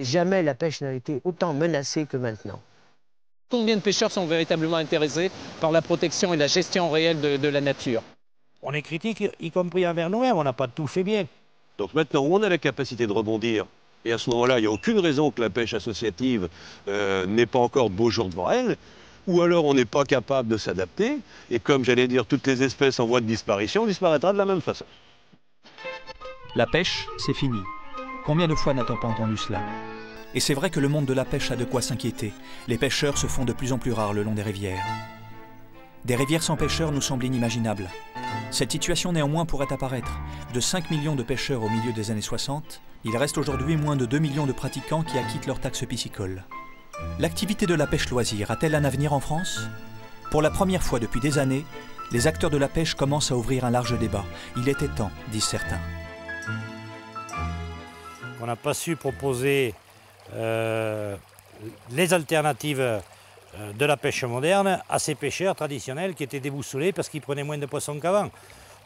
Jamais la pêche n'a été autant menacée que maintenant. Combien de pêcheurs sont véritablement intéressés par la protection et la gestion réelle de la nature? On est critique, y compris envers nous-mêmes, on n'a pas tout fait bien. Donc maintenant, on a la capacité de rebondir. Et à ce moment-là, il n'y a aucune raison que la pêche associative n'ait pas encore de beaux jours devant elle. Ou alors on n'est pas capable de s'adapter. Et comme j'allais dire, toutes les espèces en voie de disparition disparaîtra de la même façon. La pêche, c'est fini. Combien de fois n'a-t-on pas entendu cela? Et c'est vrai que le monde de la pêche a de quoi s'inquiéter. Les pêcheurs se font de plus en plus rares le long des rivières. Des rivières sans pêcheurs nous semblent inimaginables. Cette situation néanmoins pourrait apparaître. De 5 millions de pêcheurs au milieu des années 60, il reste aujourd'hui moins de 2 millions de pratiquants qui acquittent leur taxe piscicole. L'activité de la pêche loisir a-t-elle un avenir en France? Pour la première fois depuis des années, les acteurs de la pêche commencent à ouvrir un large débat. Il était temps, disent certains. On n'a pas su proposer les alternatives de la pêche moderne à ces pêcheurs traditionnels qui étaient déboussolés parce qu'ils prenaient moins de poissons qu'avant.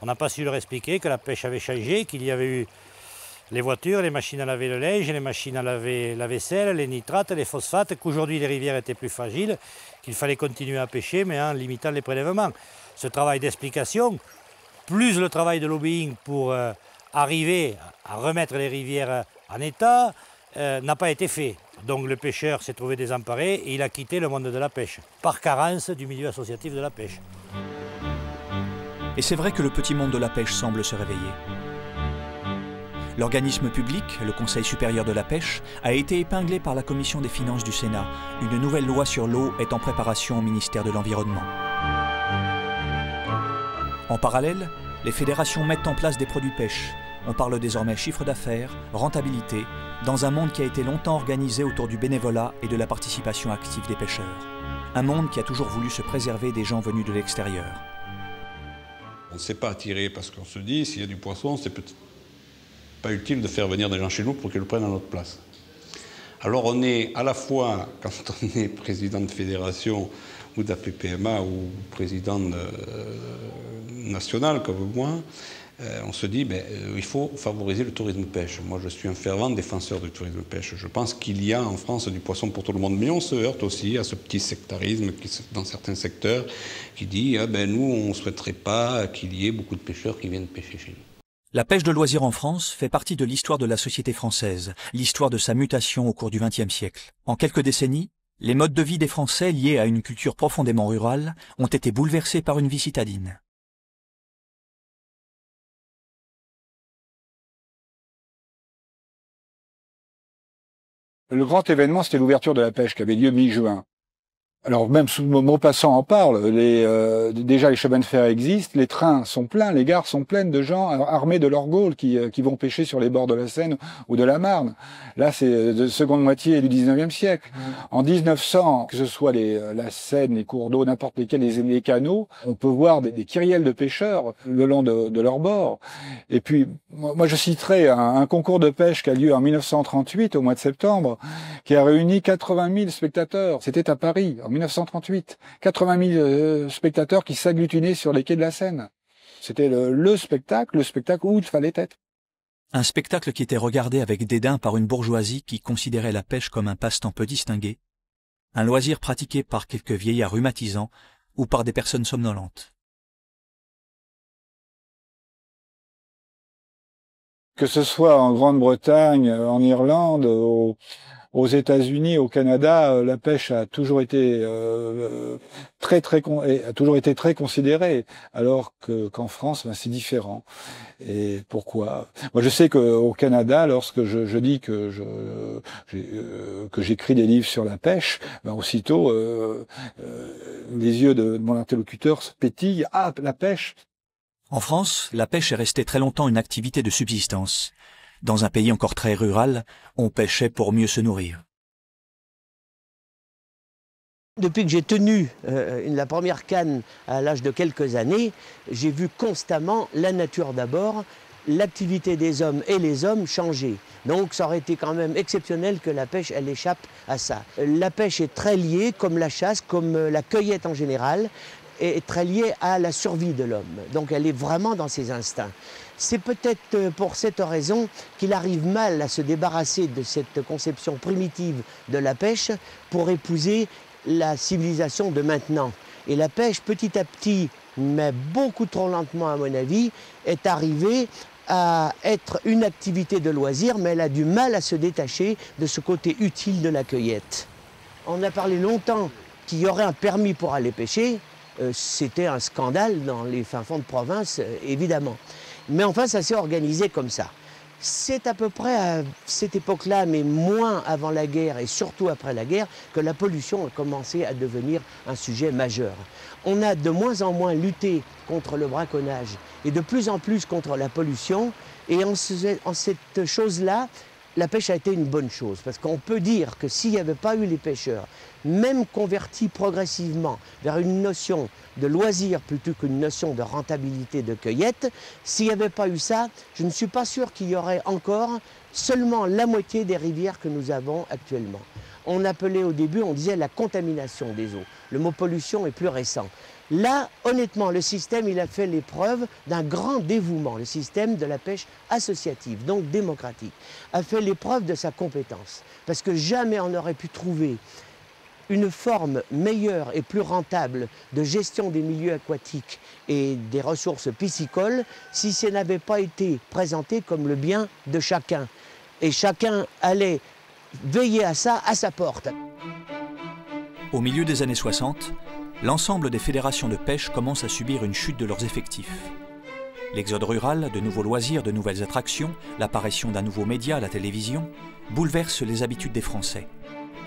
On n'a pas su leur expliquer que la pêche avait changé, qu'il y avait eu les voitures, les machines à laver le linge, les machines à laver la vaisselle, les nitrates, les phosphates, qu'aujourd'hui les rivières étaient plus fragiles, qu'il fallait continuer à pêcher mais en limitant les prélèvements. Ce travail d'explication, plus le travail de lobbying pour arriver à remettre les rivières en état, n'a pas été fait. Donc le pêcheur s'est trouvé désemparé et il a quitté le monde de la pêche, par carence du milieu associatif de la pêche. Et c'est vrai que le petit monde de la pêche semble se réveiller. L'organisme public, le Conseil supérieur de la pêche, a été épinglé par la Commission des finances du Sénat. Une nouvelle loi sur l'eau est en préparation au ministère de l'Environnement. En parallèle, les fédérations mettent en place des produits pêche. On parle désormais chiffre d'affaires, rentabilité, dans un monde qui a été longtemps organisé autour du bénévolat et de la participation active des pêcheurs. Un monde qui a toujours voulu se préserver des gens venus de l'extérieur. On ne sait pas attirer parce qu'on se dit, s'il y a du poisson, c'est peut-être pas utile de faire venir des gens chez nous pour qu'ils le prennent à notre place. Alors on est à la fois, quand on est président de fédération ou d'APPMA ou président national comme moi, on se dit il faut favoriser le tourisme pêche. Moi je suis un fervent défenseur du tourisme pêche. Je pense qu'il y a en France du poisson pour tout le monde, mais on se heurte aussi à ce petit sectarisme qui, dans certains secteurs qui dit nous on ne souhaiterait pas qu'il y ait beaucoup de pêcheurs qui viennent pêcher chez nous. La pêche de loisir en France fait partie de l'histoire de la société française, l'histoire de sa mutation au cours du XXe siècle. En quelques décennies, les modes de vie des Français liés à une culture profondément rurale ont été bouleversés par une vie citadine. Le grand événement, c'était l'ouverture de la pêche qui avait lieu mi-juin. Alors même Maupassant en parle, déjà les chemins de fer existent, les trains sont pleins, les gares sont pleines de gens armés de leurs gaules qui vont pêcher sur les bords de la Seine ou de la Marne. Là, c'est de seconde moitié du 19e siècle. En 1900, que ce soit la Seine, les cours d'eau, n'importe lesquels, les canaux, on peut voir des kyrielles de pêcheurs le long de leurs bords. Et puis, moi je citerai un concours de pêche qui a lieu en 1938, au mois de septembre, qui a réuni 80 000 spectateurs. C'était à Paris, en 1938. 80 000 spectateurs qui s'agglutinaient sur les quais de la Seine. C'était le spectacle où il fallait être. Un spectacle qui était regardé avec dédain par une bourgeoisie qui considérait la pêche comme un passe-temps peu distingué, un loisir pratiqué par quelques vieillards rhumatisants ou par des personnes somnolentes. Que ce soit en Grande-Bretagne, en Irlande, aux États-Unis, au Canada, la pêche a toujours été très considérée, alors qu'en France, c'est différent. Et pourquoi? Moi, je sais qu'au Canada, lorsque je dis que j'écris des livres sur la pêche, aussitôt les yeux de mon interlocuteur se pétillent. Ah, la pêche! En France, la pêche est restée très longtemps une activité de subsistance. Dans un pays encore très rural, on pêchait pour mieux se nourrir. Depuis que j'ai tenu la première canne à l'âge de quelques années, j'ai vu constamment la nature d'abord, l'activité des hommes et les hommes changer. Donc ça aurait été quand même exceptionnel que la pêche, elle échappe à ça. La pêche est très liée, comme la chasse, comme la cueillette en général, est très liée à la survie de l'homme. Donc elle est vraiment dans ses instincts. C'est peut-être pour cette raison qu'il arrive mal à se débarrasser de cette conception primitive de la pêche pour épouser la civilisation de maintenant. Et la pêche, petit à petit, mais beaucoup trop lentement à mon avis, est arrivée à être une activité de loisir, mais elle a du mal à se détacher de ce côté utile de la cueillette. On a parlé longtemps qu'il y aurait un permis pour aller pêcher. C'était un scandale dans les fins fonds de province, évidemment. Mais enfin, ça s'est organisé comme ça. C'est à peu près à cette époque-là, mais moins avant la guerre et surtout après la guerre, que la pollution a commencé à devenir un sujet majeur. On a de moins en moins lutté contre le braconnage et de plus en plus contre la pollution. Et en cette chose-là, la pêche a été une bonne chose. Parce qu'on peut dire que s'il n'y avait pas eu les pêcheurs, même convertis progressivement vers une notion de loisir plutôt qu'une notion de rentabilité de cueillette, s'il n'y avait pas eu ça, je ne suis pas sûr qu'il y aurait encore seulement la moitié des rivières que nous avons actuellement. On appelait au début, on disait la contamination des eaux. Le mot pollution est plus récent. Là, honnêtement, le système, il a fait l'épreuve d'un grand dévouement. Le système de la pêche associative, donc démocratique, a fait l'épreuve de sa compétence. Parce que jamais on n'aurait pu trouver une forme meilleure et plus rentable de gestion des milieux aquatiques et des ressources piscicoles si ça n'avait pas été présenté comme le bien de chacun. Et chacun allait veiller à ça à sa porte. Au milieu des années 60, l'ensemble des fédérations de pêche commencent à subir une chute de leurs effectifs. L'exode rural, de nouveaux loisirs, de nouvelles attractions, l'apparition d'un nouveau média, la télévision, bouleversent les habitudes des Français.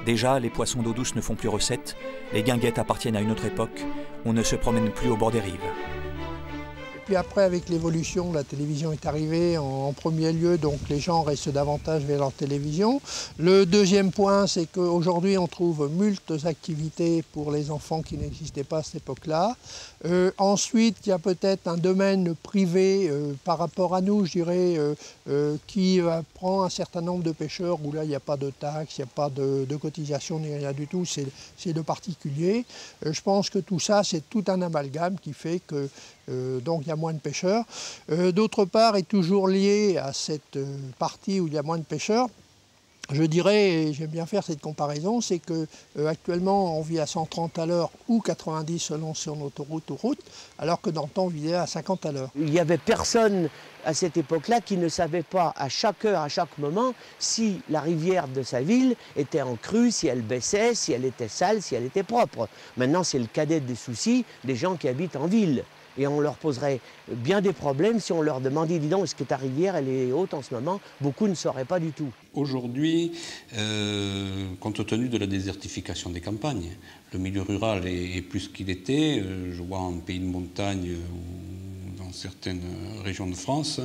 Déjà, les poissons d'eau douce ne font plus recette, les guinguettes appartiennent à une autre époque, on ne se promène plus au bord des rives. Puis après, avec l'évolution, la télévision est arrivée en premier lieu, donc les gens restent davantage vers leur télévision. Le deuxième point, c'est qu'aujourd'hui, on trouve multiples activités pour les enfants qui n'existaient pas à cette époque-là. Ensuite, il y a peut-être un domaine privé par rapport à nous, je dirais, qui prend un certain nombre de pêcheurs où là, il n'y a pas de taxes, il n'y a pas de cotisation, ni rien du tout, c'est de particulier. Je pense que tout ça, c'est tout un amalgame qui fait que donc il y a moins de pêcheurs. D'autre part, est toujours lié à cette partie où il y a moins de pêcheurs, je dirais, et j'aime bien faire cette comparaison, c'est que actuellement on vit à 130 à l'heure ou 90 selon sur une autoroute ou route, alors que dans le temps on vivait à 50 à l'heure. Il n'y avait personne à cette époque-là qui ne savait pas à chaque heure, à chaque moment, si la rivière de sa ville était en crue, si elle baissait, si elle était sale, si elle était propre. Maintenant, c'est le cadet des soucis des gens qui habitent en ville. Et on leur poserait bien des problèmes si on leur demandait, dis donc, est-ce que ta rivière, elle est haute en ce moment? Beaucoup ne sauraient pas du tout. Aujourd'hui, compte tenu de la désertification des campagnes, le milieu rural est plus qu'il était. Je vois en pays de montagne ou dans certaines régions de France,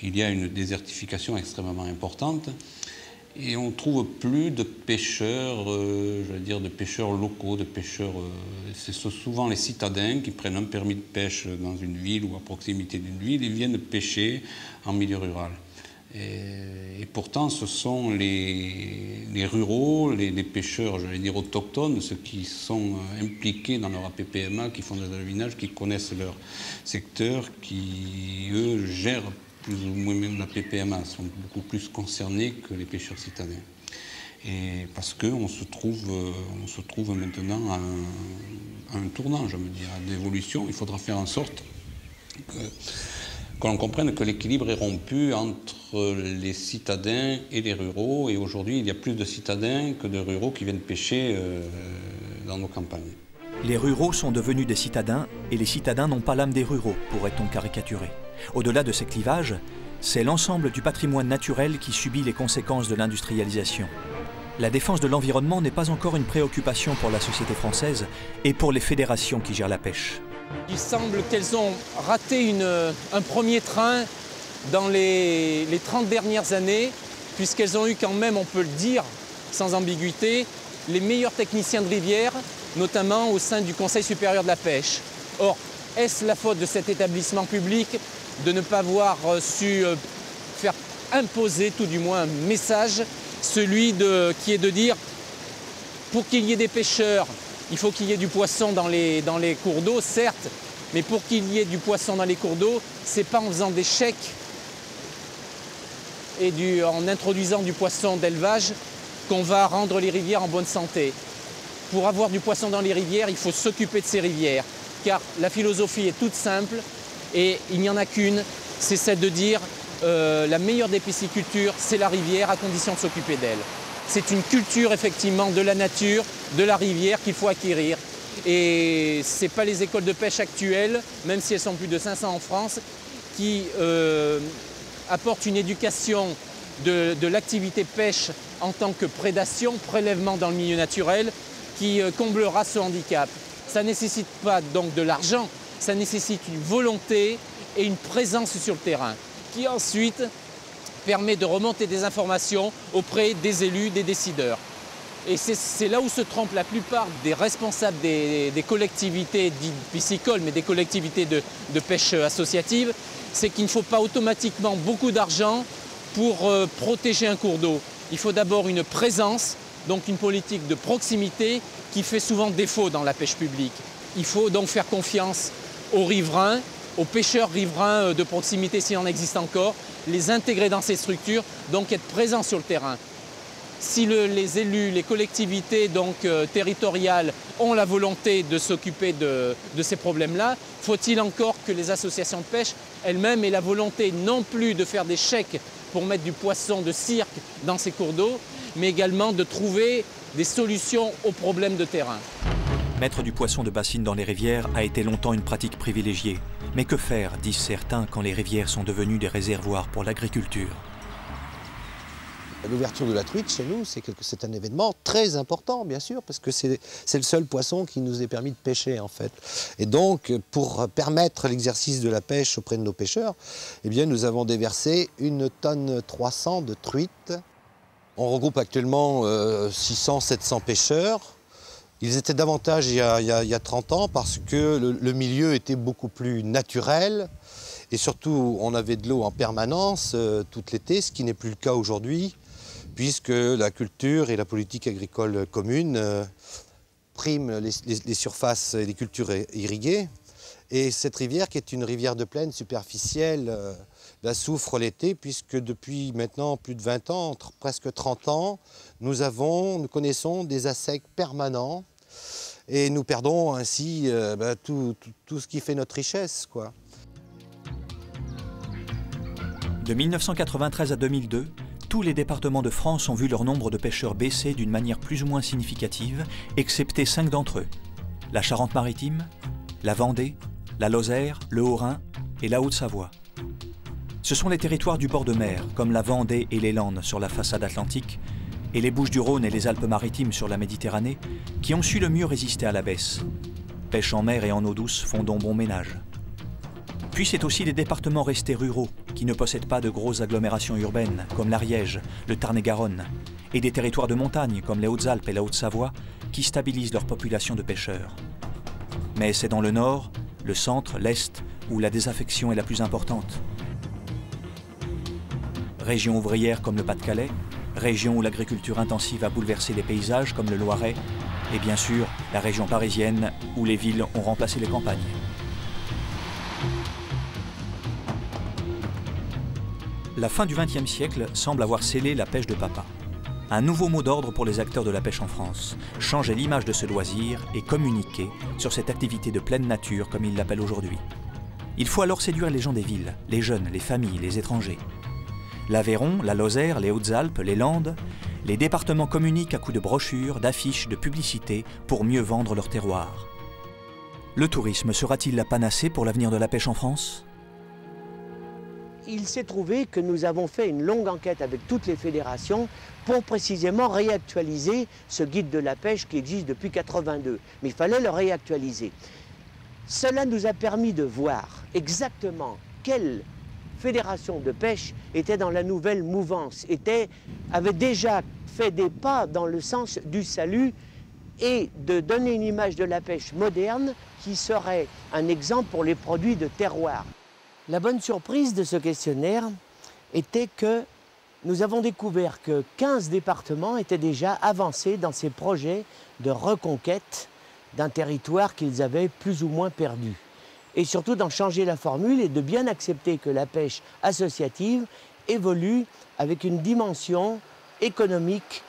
il y a une désertification extrêmement importante. Et on ne trouve plus de pêcheurs, je veux dire, de pêcheurs locaux, de pêcheurs... c'est souvent les citadins qui prennent un permis de pêche dans une ville ou à proximité d'une ville et viennent pêcher en milieu rural. Et pourtant, ce sont les ruraux, les pêcheurs, j'allais dire, autochtones, ceux qui sont impliqués dans leur APPMA, qui font des alevinages, qui connaissent leur secteur, qui, eux, gèrent plus ou moins même la PPMA, sont beaucoup plus concernés que les pêcheurs citadins. Et parce qu'on se trouve maintenant à un tournant, je me dis, à d'évolution. Il faudra faire en sorte que l'on comprenne que l'équilibre est rompu entre les citadins et les ruraux. Et aujourd'hui, il y a plus de citadins que de ruraux qui viennent pêcher dans nos campagnes. Les ruraux sont devenus des citadins et les citadins n'ont pas l'âme des ruraux, pourrait-on caricaturer. Au-delà de ces clivages, c'est l'ensemble du patrimoine naturel qui subit les conséquences de l'industrialisation. La défense de l'environnement n'est pas encore une préoccupation pour la société française et pour les fédérations qui gèrent la pêche. Il semble qu'elles ont raté un premier train dans les 30 dernières années, puisqu'elles ont eu quand même, on peut le dire sans ambiguïté, les meilleurs techniciens de rivière, notamment au sein du Conseil supérieur de la pêche. Or, est-ce la faute de cet établissement public de ne pas avoir su faire imposer tout du moins un message, celui qui est de dire, pour qu'il y ait des pêcheurs Il faut qu'il y ait du poisson dans les cours d'eau, certes, mais pour qu'il y ait du poisson dans les cours d'eau, ce n'est pas en faisant des chèques et en introduisant du poisson d'élevage qu'on va rendre les rivières en bonne santé. Pour avoir du poisson dans les rivières, il faut s'occuper de ces rivières, car la philosophie est toute simple et il n'y en a qu'une, c'est celle de dire la meilleure des piscicultures, c'est la rivière, à condition de s'occuper d'elle. C'est une culture effectivement de la nature, de la rivière qu'il faut acquérir. Et ce n'est pas les écoles de pêche actuelles, même si elles sont plus de 500 en France, qui apportent une éducation de l'activité pêche en tant que prédation, prélèvement dans le milieu naturel, qui comblera ce handicap. Ça ne nécessite pas donc de l'argent, ça nécessite une volonté et une présence sur le terrain, qui ensuite permet de remonter des informations auprès des élus, des décideurs. Et c'est là où se trompent la plupart des responsables des collectivités dites piscicoles, mais des collectivités de pêche associative, c'est qu'il ne faut pas automatiquement beaucoup d'argent pour protéger un cours d'eau. Il faut d'abord une présence, donc une politique de proximité qui fait souvent défaut dans la pêche publique. Il faut donc faire confiance aux riverains, aux pêcheurs riverains de proximité s'il en existe encore, les intégrer dans ces structures, donc être présents sur le terrain. Si les élus, les collectivités donc, territoriales ont la volonté de s'occuper de ces problèmes-là, faut-il encore que les associations de pêche elles-mêmes aient la volonté non plus de faire des chèques pour mettre du poisson de cirque dans ces cours d'eau, mais également de trouver des solutions aux problèmes de terrain. Mettre du poisson de bassine dans les rivières a été longtemps une pratique privilégiée. Mais que faire, disent certains, quand les rivières sont devenues des réservoirs pour l'agriculture? L'ouverture de la truite chez nous, c'est un événement très important, bien sûr, parce que c'est le seul poisson qui nous est permis de pêcher, en fait. Et donc, pour permettre l'exercice de la pêche auprès de nos pêcheurs, eh bien, nous avons déversé 1,3 tonne de truites. On regroupe actuellement 600-700 pêcheurs. Ils étaient davantage il y a 30 ans parce que le milieu était beaucoup plus naturel et surtout on avait de l'eau en permanence tout l'été, ce qui n'est plus le cas aujourd'hui puisque la culture et la politique agricole commune priment les surfaces et les cultures irriguées. Et cette rivière, qui est une rivière de plaine superficielle, souffre l'été puisque depuis maintenant plus de 20 ans, presque 30 ans, nous connaissons des assecs permanents. Et nous perdons ainsi tout ce qui fait notre richesse, quoi. De 1993 à 2002, tous les départements de France ont vu leur nombre de pêcheurs baisser d'une manière plus ou moins significative, excepté 5 d'entre eux. La Charente-Maritime, la Vendée, la Lozère, le Haut-Rhin et la Haute-Savoie. Ce sont les territoires du bord de mer, comme la Vendée et les Landes sur la façade atlantique, et les Bouches-du-Rhône et les Alpes-Maritimes sur la Méditerranée, qui ont su le mieux résister à la baisse. Pêche en mer et en eau douce font donc bon ménage. Puis c'est aussi les départements restés ruraux, qui ne possèdent pas de grosses agglomérations urbaines, comme l'Ariège, le Tarn-et-Garonne, et des territoires de montagne, comme les Hautes-Alpes et la Haute-Savoie, qui stabilisent leur population de pêcheurs. Mais c'est dans le nord, le centre, l'est, où la désaffection est la plus importante. Régions ouvrières comme le Pas-de-Calais, région où l'agriculture intensive a bouleversé les paysages comme le Loiret, et bien sûr la région parisienne où les villes ont remplacé les campagnes. La fin du XXe siècle semble avoir scellé la pêche de papa. Un nouveau mot d'ordre pour les acteurs de la pêche en France, changer l'image de ce loisir et communiquer sur cette activité de pleine nature comme ils l'appellent aujourd'hui. Il faut alors séduire les gens des villes, les jeunes, les familles, les étrangers. L'Aveyron, la Lozère, les Hautes-Alpes, les Landes, les départements communiquent à coups de brochures, d'affiches, de publicités pour mieux vendre leur terroir. Le tourisme sera-t-il la panacée pour l'avenir de la pêche en France ? Il s'est trouvé que nous avons fait une longue enquête avec toutes les fédérations pour précisément réactualiser ce guide de la pêche qui existe depuis 1982. Mais il fallait le réactualiser. Cela nous a permis de voir exactement quelle fédération de pêche était dans la nouvelle mouvance, avait déjà fait des pas dans le sens du salut et de donner une image de la pêche moderne qui serait un exemple pour les produits de terroir. La bonne surprise de ce questionnaire était que nous avons découvert que 15 départements étaient déjà avancés dans ces projets de reconquête d'un territoire qu'ils avaient plus ou moins perdu. Et surtout d'en changer la formule et de bien accepter que la pêche associative évolue avec une dimension économique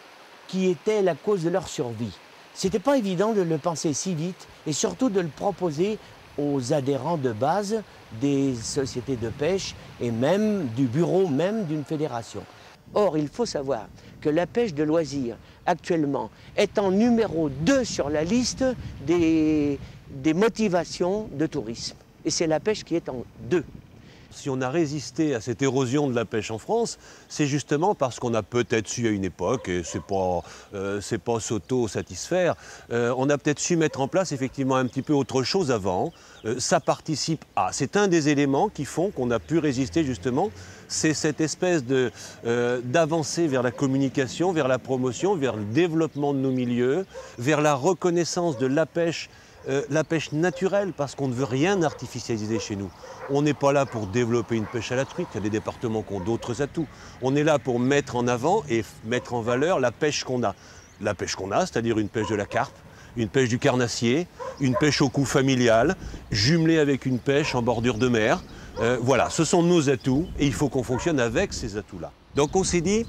qui était la cause de leur survie. C'était pas évident de le penser si vite et surtout de le proposer aux adhérents de base des sociétés de pêche et même du bureau même d'une fédération. Or, il faut savoir que la pêche de loisirs, actuellement, est en numéro 2 sur la liste des motivations de tourisme. Et c'est la pêche qui est en 2. Si on a résisté à cette érosion de la pêche en France, c'est justement parce qu'on a peut-être su à une époque, et c'est pas s'auto-satisfaire, on a peut-être su mettre en place effectivement un petit peu autre chose avant. Ça participe à. C'est un des éléments qui font qu'on a pu résister justement. C'est cette espèce d'avancée vers la communication, vers la promotion, vers le développement de nos milieux, vers la reconnaissance de la pêche naturelle, parce qu'on ne veut rien artificialiser chez nous. On n'est pas là pour développer une pêche à la truite, il y a des départements qui ont d'autres atouts. On est là pour mettre en avant et mettre en valeur la pêche qu'on a. La pêche qu'on a, c'est-à-dire une pêche de la carpe, une pêche du carnassier, une pêche au cou familial, jumelée avec une pêche en bordure de mer. Voilà, ce sont nos atouts et il faut qu'on fonctionne avec ces atouts-là. Donc on s'est dit,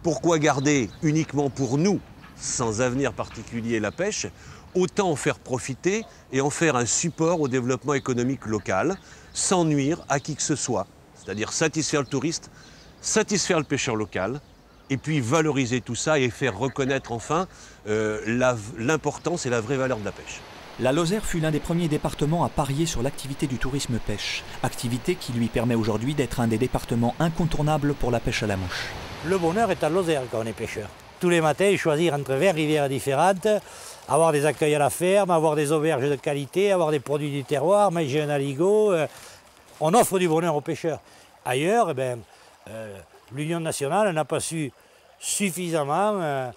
pourquoi garder uniquement pour nous, sans avenir particulier, la pêche ? Autant en faire profiter et en faire un support au développement économique local, sans nuire à qui que ce soit. C'est-à-dire satisfaire le touriste, satisfaire le pêcheur local, et puis valoriser tout ça et faire reconnaître enfin l'importance et la vraie valeur de la pêche. La Lozère fut l'un des premiers départements à parier sur l'activité du tourisme pêche, activité qui lui permet aujourd'hui d'être un des départements incontournables pour la pêche à la mouche. Le bonheur est à Lozère quand on est pêcheur. Tous les matins, choisir entre 20 rivières différentes, avoir des accueils à la ferme, avoir des auberges de qualité, avoir des produits du terroir, manger un aligot. On offre du bonheur aux pêcheurs. Ailleurs, l'Union nationale n'a pas su suffisamment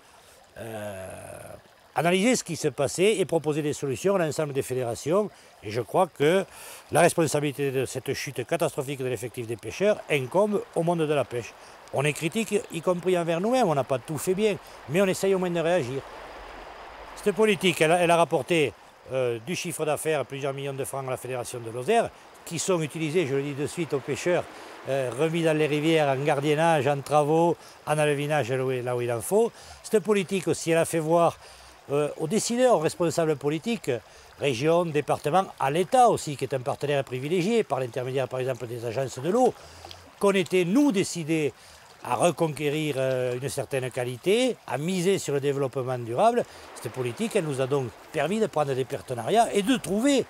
analyser ce qui se passait et proposer des solutions à l'ensemble des fédérations. Et je crois que la responsabilité de cette chute catastrophique de l'effectif des pêcheurs incombe au monde de la pêche. On est critique, y compris envers nous-mêmes, on n'a pas tout fait bien, mais on essaye au moins de réagir. Cette politique, elle a rapporté du chiffre d'affaires, plusieurs millions de francs à la Fédération de Lozère, qui sont utilisés, je le dis de suite, aux pêcheurs, remis dans les rivières en gardiennage, en travaux, en alevinage là où il en faut. Cette politique aussi, elle a fait voir aux décideurs, aux responsables politiques, régions, départements, à l'État aussi, qui est un partenaire privilégié, par l'intermédiaire par exemple des agences de l'eau, qu'on était, nous, décidés à reconquérir une certaine qualité, à miser sur le développement durable. Cette politique, elle nous a donc permis de prendre des partenariats et de trouver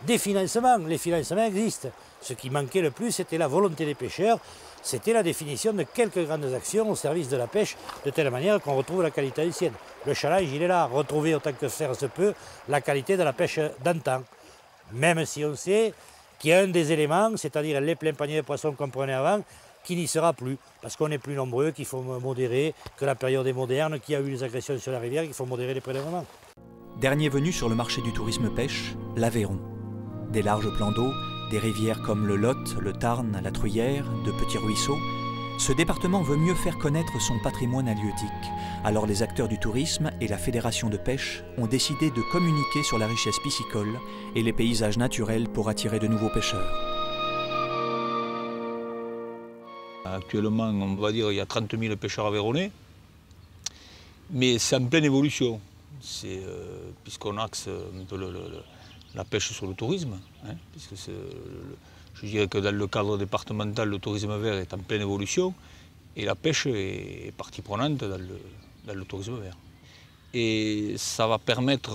des financements. Les financements existent. Ce qui manquait le plus, c'était la volonté des pêcheurs, c'était la définition de quelques grandes actions au service de la pêche, de telle manière qu'on retrouve la qualité ancienne. Le challenge, il est là, retrouver autant que faire se peut la qualité de la pêche d'antan. Même si on sait qu'il y a un des éléments, c'est-à-dire les pleins paniers de poissons qu'on prenait avant, qui n'y sera plus, parce qu'on est plus nombreux, qu'il faut modérer, que la période est moderne, qu'il y a eu des agressions sur la rivière, qu'il faut modérer les prélèvements. Dernier venu sur le marché du tourisme pêche, l'Aveyron. Des larges plans d'eau, des rivières comme le Lot, le Tarn, la Truyère, de petits ruisseaux, ce département veut mieux faire connaître son patrimoine halieutique. Alors les acteurs du tourisme et la fédération de pêche ont décidé de communiquer sur la richesse piscicole et les paysages naturels pour attirer de nouveaux pêcheurs. Actuellement, on va dire qu'il y a 30 000 pêcheurs aveyronnais, mais c'est en pleine évolution, puisqu'on axe un peu la pêche sur le tourisme, hein, puisque je dirais que dans le cadre départemental, le tourisme vert est en pleine évolution, et la pêche est partie prenante dans le tourisme vert. Et ça va permettre,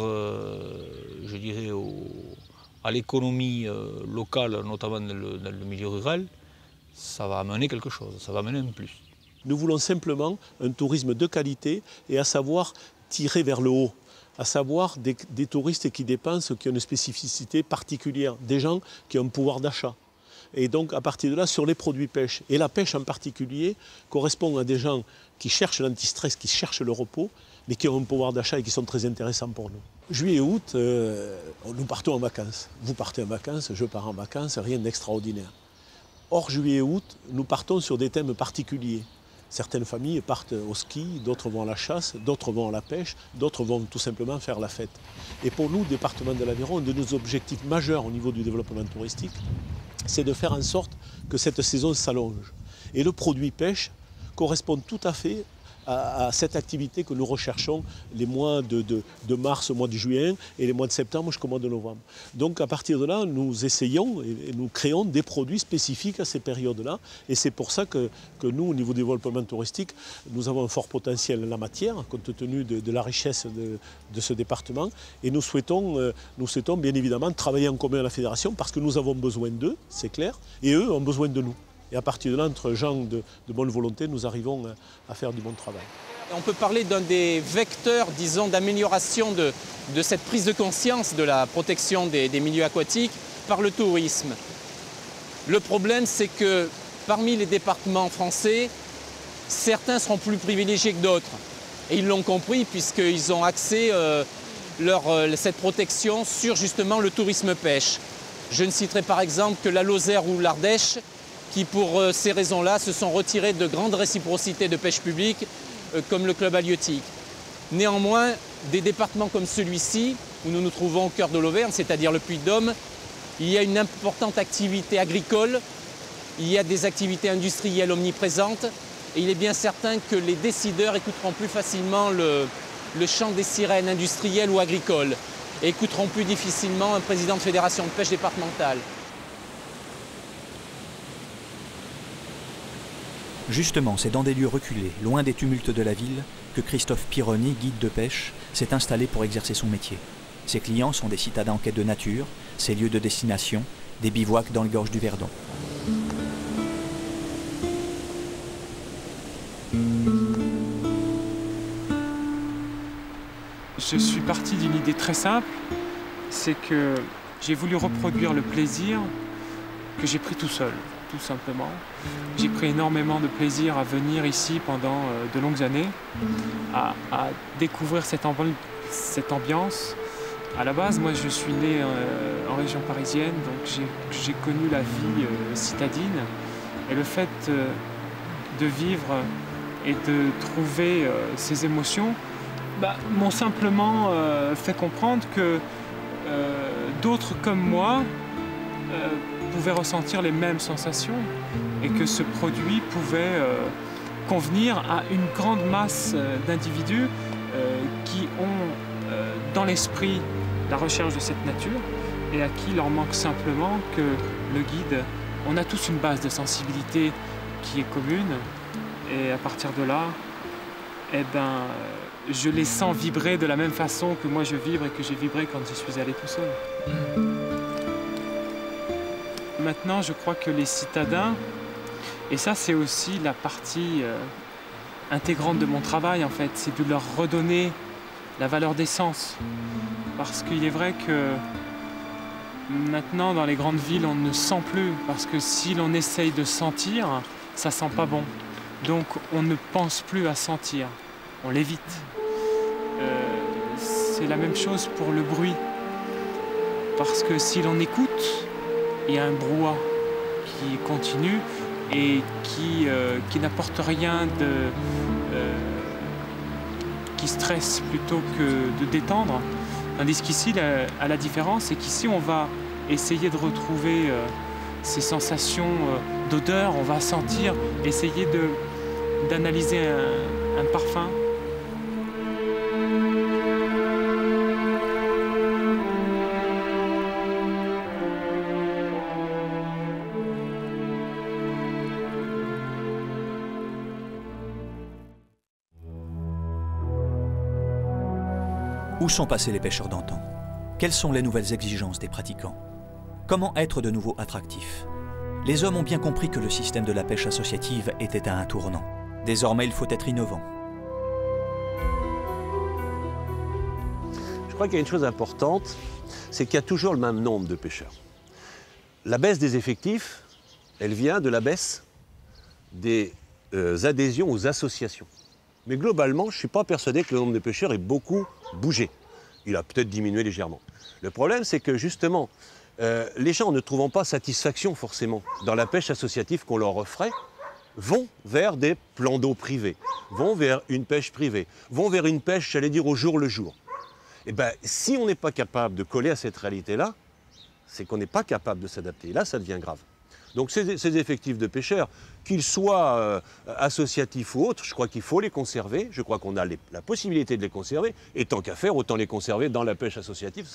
je dirais, à l'économie locale, notamment dans le milieu rural, ça va amener quelque chose, ça va amener un plus. Nous voulons simplement un tourisme de qualité et à savoir tirer vers le haut, à savoir des touristes qui dépensent, qui ont une spécificité particulière, des gens qui ont un pouvoir d'achat. Et donc à partir de là, sur les produits pêche, et la pêche en particulier, correspond à des gens qui cherchent l'antistress, qui cherchent le repos, mais qui ont un pouvoir d'achat et qui sont très intéressants pour nous. Juillet et août, nous partons en vacances. Vous partez en vacances, je pars en vacances, rien d'extraordinaire. Hors juillet et août, nous partons sur des thèmes particuliers. Certaines familles partent au ski, d'autres vont à la chasse, d'autres vont à la pêche, d'autres vont tout simplement faire la fête. Et pour nous, département de l'Aveyron, un de nos objectifs majeurs au niveau du développement touristique, c'est de faire en sorte que cette saison s'allonge. Et le produit pêche correspond tout à fait à cette activité que nous recherchons les mois de mars, au mois de juin et les mois de septembre jusqu'au mois de novembre. Donc à partir de là, nous essayons et nous créons des produits spécifiques à ces périodes-là. Et c'est pour ça que nous, au niveau du développement touristique, nous avons un fort potentiel en la matière, compte tenu de la richesse de ce département. Et nous souhaitons bien évidemment travailler en commun à la fédération parce que nous avons besoin d'eux, c'est clair, et eux ont besoin de nous. Et à partir de là, entre gens de bonne volonté, nous arrivons à faire du bon travail. On peut parler d'un des vecteurs, disons, d'amélioration de cette prise de conscience de la protection des milieux aquatiques par le tourisme. Le problème, c'est que parmi les départements français, certains seront plus privilégiés que d'autres. Et ils l'ont compris puisqu'ils ont axé cette protection sur justement le tourisme pêche. Je ne citerai par exemple que la Lozère ou l'Ardèche, qui pour ces raisons-là se sont retirés de grandes réciprocités de pêche publique comme le club halieutique. Néanmoins, des départements comme celui-ci, où nous nous trouvons au cœur de l'Auvergne, c'est-à-dire le Puy-de-Dôme, il y a une importante activité agricole, il y a des activités industrielles omniprésentes, et il est bien certain que les décideurs écouteront plus facilement le chant des sirènes industrielles ou agricoles, et écouteront plus difficilement un président de fédération de pêche départementale. Justement, c'est dans des lieux reculés, loin des tumultes de la ville, que Christophe Pironi, guide de pêche, s'est installé pour exercer son métier. Ses clients sont des citadins en quête de nature, ses lieux de destination, des bivouacs dans les gorges du Verdon. Je suis parti d'une idée très simple, c'est que j'ai voulu reproduire le plaisir que j'ai pris tout seul. Tout simplement. J'ai pris énormément de plaisir à venir ici pendant de longues années, à découvrir cette ambiance. À la base, moi je suis né en région parisienne, donc j'ai connu la vie citadine. Et le fait de vivre et de trouver ces émotions m'ont simplement fait comprendre que d'autres comme moi pouvaient ressentir les mêmes sensations et que ce produit pouvait convenir à une grande masse d'individus qui ont dans l'esprit la recherche de cette nature et à qui il leur manque simplement que le guide, on a tous une base de sensibilité qui est commune et à partir de là, je les sens vibrer de la même façon que moi je vibre et que j'ai vibré quand je suis allé tout seul. Maintenant, je crois que les citadins, et ça c'est aussi la partie intégrante de mon travail en fait, c'est de leur redonner la valeur d'essence. Parce qu'il est vrai que maintenant dans les grandes villes on ne sent plus, parce que si l'on essaye de sentir, ça sent pas bon. Donc on ne pense plus à sentir, on l'évite. C'est la même chose pour le bruit. Parce que si l'on écoute, il y a un brouhaha qui continue et qui n'apporte rien qui stresse plutôt que de détendre. Tandis qu'ici, la différence, c'est qu'ici, on va essayer de retrouver ces sensations d'odeur, on va sentir, essayer d'analyser un parfum. Où sont passés les pêcheurs d'antan? Quelles sont les nouvelles exigences des pratiquants? Comment être de nouveau attractif? Les hommes ont bien compris que le système de la pêche associative était à un tournant. Désormais, il faut être innovant. Je crois qu'il y a une chose importante, c'est qu'il y a toujours le même nombre de pêcheurs. La baisse des effectifs, elle vient de la baisse des adhésions aux associations. Mais globalement, je ne suis pas persuadé que le nombre de pêcheurs ait beaucoup bougé. Il a peut-être diminué légèrement. Le problème, c'est que justement, les gens ne trouvant pas satisfaction forcément dans la pêche associative qu'on leur offrait, vont vers des plans d'eau privés, vont vers une pêche privée, vont vers une pêche, j'allais dire, au jour le jour. Et bien, si on n'est pas capable de coller à cette réalité-là, c'est qu'on n'est pas capable de s'adapter. Et là, ça devient grave. Donc ces effectifs de pêcheurs, qu'ils soient associatifs ou autres, je crois qu'il faut les conserver. Je crois qu'on a la possibilité de les conserver. Et tant qu'à faire, autant les conserver dans la pêche associative.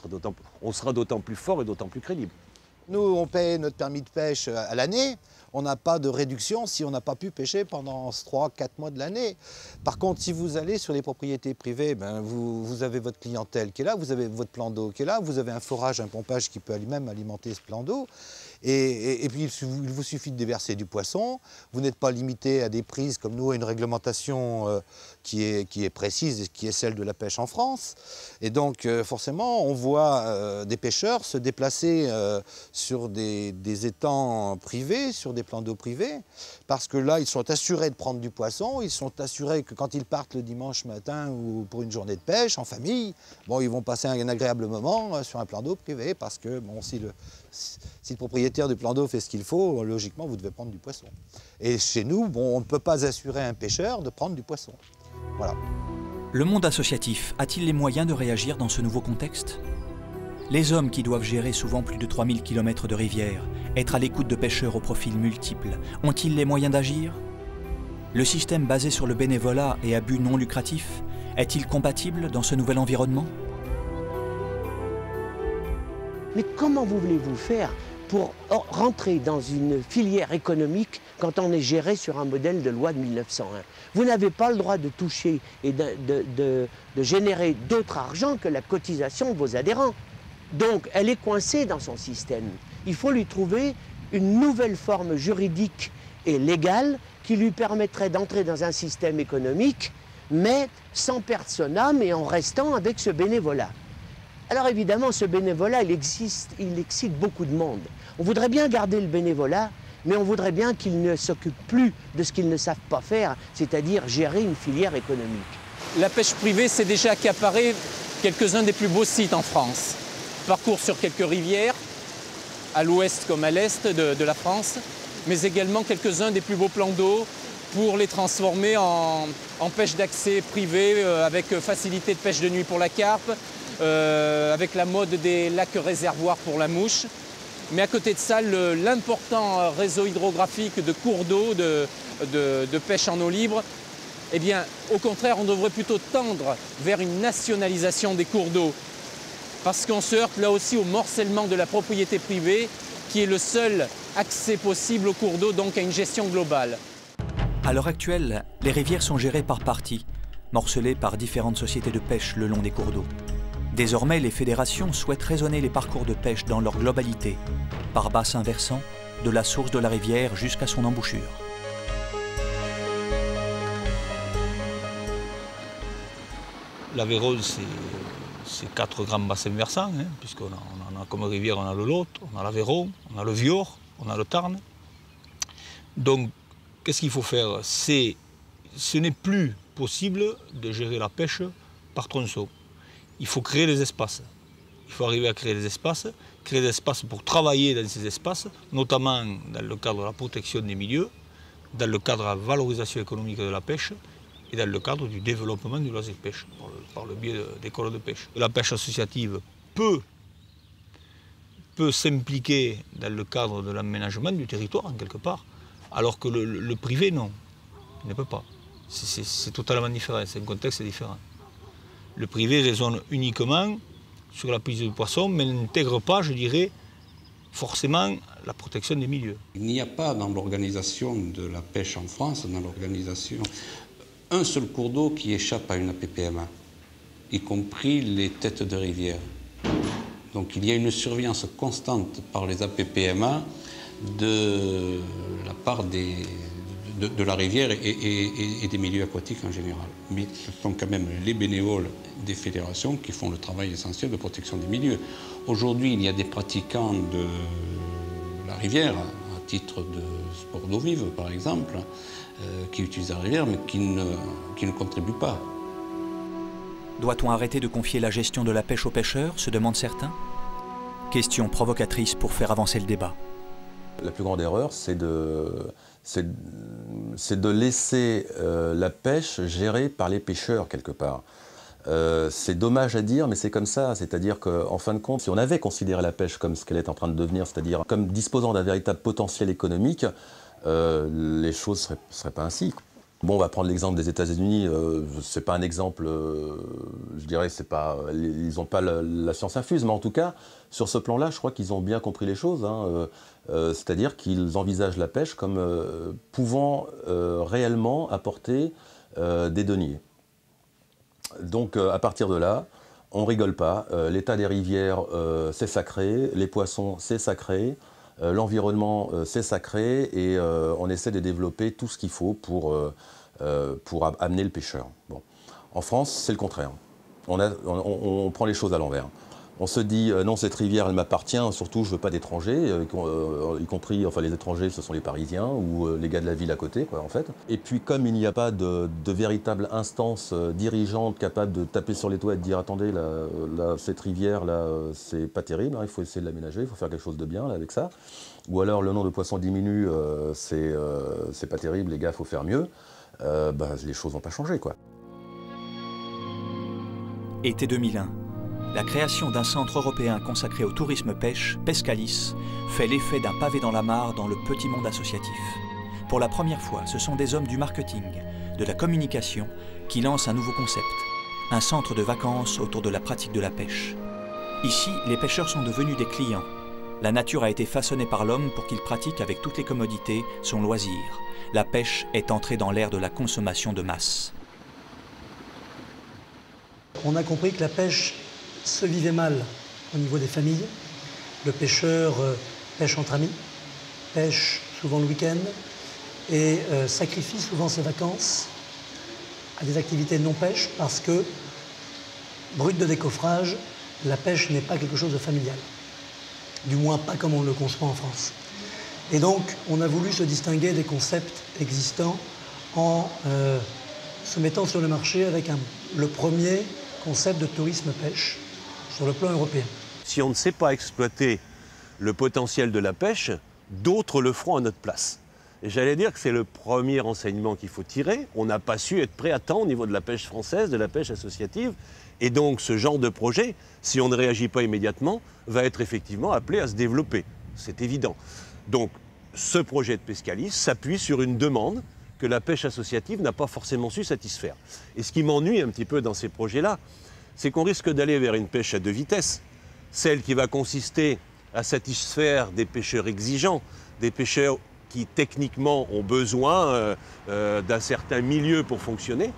On sera d'autant plus fort et d'autant plus crédible. Nous, on paye notre permis de pêche à l'année. On n'a pas de réduction si on n'a pas pu pêcher pendant 3-4 mois de l'année. Par contre, si vous allez sur les propriétés privées, ben vous avez votre clientèle qui est là, vous avez votre plan d'eau qui est là, vous avez un forage, un pompage qui peut même alimenter ce plan d'eau. Et puis, il vous suffit de déverser du poisson. Vous n'êtes pas limité à des prises comme nous, à une réglementation qui est précise et qui est celle de la pêche en France. Et donc, forcément, on voit des pêcheurs se déplacer sur des étangs privés, sur des plans d'eau privés, parce que là, ils sont assurés de prendre du poisson, ils sont assurés que quand ils partent le dimanche matin ou pour une journée de pêche en famille, bon, ils vont passer un agréable moment sur un plan d'eau privé, parce que bon, si le propriétaire du plan d'eau fait ce qu'il faut, logiquement, vous devez prendre du poisson. Et chez nous, bon, on ne peut pas assurer à un pêcheur de prendre du poisson. Voilà. Le monde associatif a-t-il les moyens de réagir dans ce nouveau contexte? Les hommes qui doivent gérer souvent plus de 3000 km de rivières, être à l'écoute de pêcheurs aux profils multiples, ont-ils les moyens d'agir? Le système basé sur le bénévolat et à but non lucratif est-il compatible dans ce nouvel environnement? Mais comment voulez-vous faire pour rentrer dans une filière économique quand on est géré sur un modèle de loi de 1901? Vous n'avez pas le droit de toucher et de générer d'autre argent que la cotisation de vos adhérents. Donc elle est coincée dans son système. Il faut lui trouver une nouvelle forme juridique et légale qui lui permettrait d'entrer dans un système économique, mais sans perdre son âme et en restant avec ce bénévolat. Alors évidemment, ce bénévolat, il excite beaucoup de monde. On voudrait bien garder le bénévolat, mais on voudrait bien qu'ils ne s'occupent plus de ce qu'ils ne savent pas faire, c'est-à-dire gérer une filière économique. La pêche privée s'est déjà accaparé quelques-uns des plus beaux sites en France. Parcours sur quelques rivières, à l'ouest comme à l'est de la France, mais également quelques-uns des plus beaux plans d'eau pour les transformer en pêche d'accès privée avec facilité de pêche de nuit pour la carpe, avec la mode des lacs réservoirs pour la mouche. Mais à côté de ça, l'important réseau hydrographique de cours d'eau, de pêche en eau libre, eh bien, au contraire, on devrait plutôt tendre vers une nationalisation des cours d'eau. Parce qu'on se heurte là aussi au morcellement de la propriété privée, qui est le seul accès possible aux cours d'eau, donc à une gestion globale. À l'heure actuelle, les rivières sont gérées par parties, morcelées par différentes sociétés de pêche le long des cours d'eau. Désormais, les fédérations souhaitent raisonner les parcours de pêche dans leur globalité, par bassin versant, de la source de la rivière jusqu'à son embouchure. L'Aveyron, c'est 4 grands bassins versants, hein, puisqu'on en a comme rivière, on a le Lot, on a l'Aveyron, on a le Viaur, on a le Tarn. Donc, qu'est-ce qu'il faut faire? Ce n'est plus possible de gérer la pêche par tronçon. Il faut créer les espaces. Il faut arriver à créer des espaces pour travailler dans ces espaces, notamment dans le cadre de la protection des milieux, dans le cadre de la valorisation économique de la pêche et dans le cadre du développement du loisir pêche, par le biais d'écoles de pêche. La pêche associative peut s'impliquer dans le cadre de l'aménagement du territoire, en quelque part, alors que le privé, non, il ne peut pas. C'est totalement différent, c'est un contexte différent. Le privé raisonne uniquement sur la prise de poisson, mais n'intègre pas, je dirais, forcément la protection des milieux. Il n'y a pas dans l'organisation de la pêche en France, dans l'organisation, un seul cours d'eau qui échappe à une APPMA, y compris les têtes de rivière. Donc il y a une surveillance constante par les APPMA de la part de la rivière et des milieux aquatiques en général. Mais ce sont quand même les bénévoles des fédérations qui font le travail essentiel de protection des milieux. Aujourd'hui, il y a des pratiquants de la rivière, à titre de sport d'eau vive par exemple, qui utilisent la rivière mais qui ne contribuent pas. Doit-on arrêter de confier la gestion de la pêche aux pêcheurs, se demandent certains? Question provocatrice pour faire avancer le débat. La plus grande erreur, c'est de laisser la pêche gérée par les pêcheurs, quelque part. C'est dommage à dire, mais c'est comme ça. C'est-à-dire qu'en fin de compte, si on avait considéré la pêche comme ce qu'elle est en train de devenir, c'est-à-dire comme disposant d'un véritable potentiel économique, les choses ne seraient pas ainsi. Bon, on va prendre l'exemple des États-Unis. C'est pas un exemple, je dirais, c'est pas, ils n'ont pas la science infuse, mais en tout cas, sur ce plan-là, je crois qu'ils ont bien compris les choses. Hein. C'est-à-dire qu'ils envisagent la pêche comme pouvant réellement apporter des deniers. Donc, à partir de là, on rigole pas. L'état des rivières, c'est sacré. Les poissons, c'est sacré. L'environnement, c'est sacré. Et on essaie de développer tout ce qu'il faut pour amener le pêcheur. Bon. En France, c'est le contraire. On prend les choses à l'envers. On se dit, non, cette rivière, elle m'appartient, surtout, je ne veux pas d'étrangers, y compris, enfin, les étrangers, ce sont les Parisiens ou les gars de la ville à côté, quoi, en fait. Et puis, comme il n'y a pas de véritable instance dirigeante capable de taper sur les toits et de dire, attendez, cette rivière, là, c'est pas terrible, hein, il faut essayer de l'aménager, il faut faire quelque chose de bien, là, avec ça. Ou alors, le nombre de poissons diminue, c'est pas terrible, les gars, il faut faire mieux. Les choses n'ont pas changé, quoi. Été 2001. La création d'un centre européen consacré au tourisme pêche, Pescalis, fait l'effet d'un pavé dans la mare dans le petit monde associatif. Pour la première fois, ce sont des hommes du marketing, de la communication, qui lancent un nouveau concept, un centre de vacances autour de la pratique de la pêche. Ici, les pêcheurs sont devenus des clients. La nature a été façonnée par l'homme pour qu'il pratique avec toutes les commodités son loisir. La pêche est entrée dans l'ère de la consommation de masse. On a compris que la pêche se vivait mal au niveau des familles. Le pêcheur pêche entre amis, pêche souvent le week-end et sacrifie souvent ses vacances à des activités de non-pêche parce que, brut de décoffrage, la pêche n'est pas quelque chose de familial. Du moins pas comme on le conçoit en France. Et donc, on a voulu se distinguer des concepts existants en se mettant sur le marché avec le premier concept de tourisme pêche sur le plan européen. Si on ne sait pas exploiter le potentiel de la pêche, d'autres le feront à notre place. Et j'allais dire que c'est le premier enseignement qu'il faut tirer. On n'a pas su être prêt à temps au niveau de la pêche française, de la pêche associative. Et donc ce genre de projet, si on ne réagit pas immédiatement, va être effectivement appelé à se développer. C'est évident. Donc ce projet de Pescalis s'appuie sur une demande que la pêche associative n'a pas forcément su satisfaire. Et ce qui m'ennuie un petit peu dans ces projets-là, c'est qu'on risque d'aller vers une pêche à deux vitesses. Celle qui va consister à satisfaire des pêcheurs exigeants, des pêcheurs qui techniquement ont besoin d'un certain milieu pour fonctionner,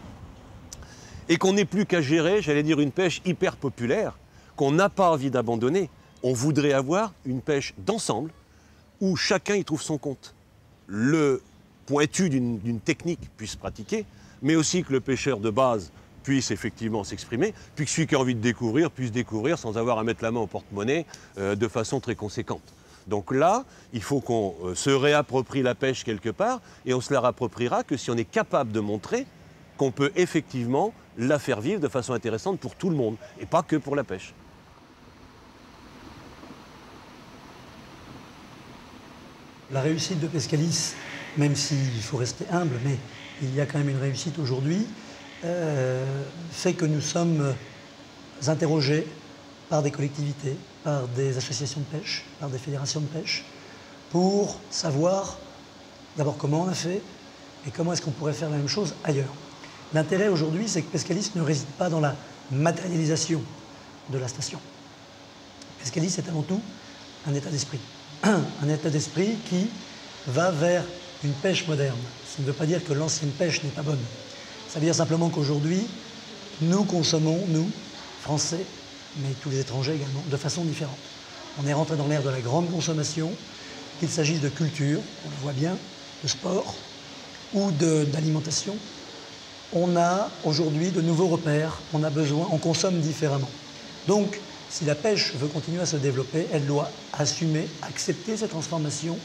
et qu'on n'ait plus qu'à gérer, j'allais dire, une pêche hyper populaire, qu'on n'a pas envie d'abandonner. On voudrait avoir une pêche d'ensemble, où chacun y trouve son compte. Le pointu d'une technique puisse pratiquer, mais aussi que le pêcheur de base puisse effectivement s'exprimer, puis que celui qui a envie de découvrir puisse découvrir sans avoir à mettre la main au porte-monnaie de façon très conséquente. Donc là, il faut qu'on se réapproprie la pêche quelque part, et on se la réappropriera que si on est capable de montrer qu'on peut effectivement la faire vivre de façon intéressante pour tout le monde, et pas que pour la pêche. La réussite de Pescalis, même s'il faut rester humble, mais il y a quand même une réussite aujourd'hui, fait que nous sommes interrogés par des collectivités, par des associations de pêche, par des fédérations de pêche, pour savoir d'abord comment on a fait et comment est-ce qu'on pourrait faire la même chose ailleurs. L'intérêt aujourd'hui, c'est que Pescalis ne réside pas dans la matérialisation de la station. Pescalis est avant tout un état d'esprit. Un état d'esprit qui va vers une pêche moderne. Ça ne veut pas dire que l'ancienne pêche n'est pas bonne. Ça veut dire simplement qu'aujourd'hui, nous consommons, nous, Français, mais tous les étrangers également, de façon différente. On est rentré dans l'ère de la grande consommation, qu'il s'agisse de culture, on le voit bien, de sport ou d'alimentation. On a aujourd'hui de nouveaux repères, on consomme différemment. Donc, si la pêche veut continuer à se développer, elle doit assumer, accepter cette transformation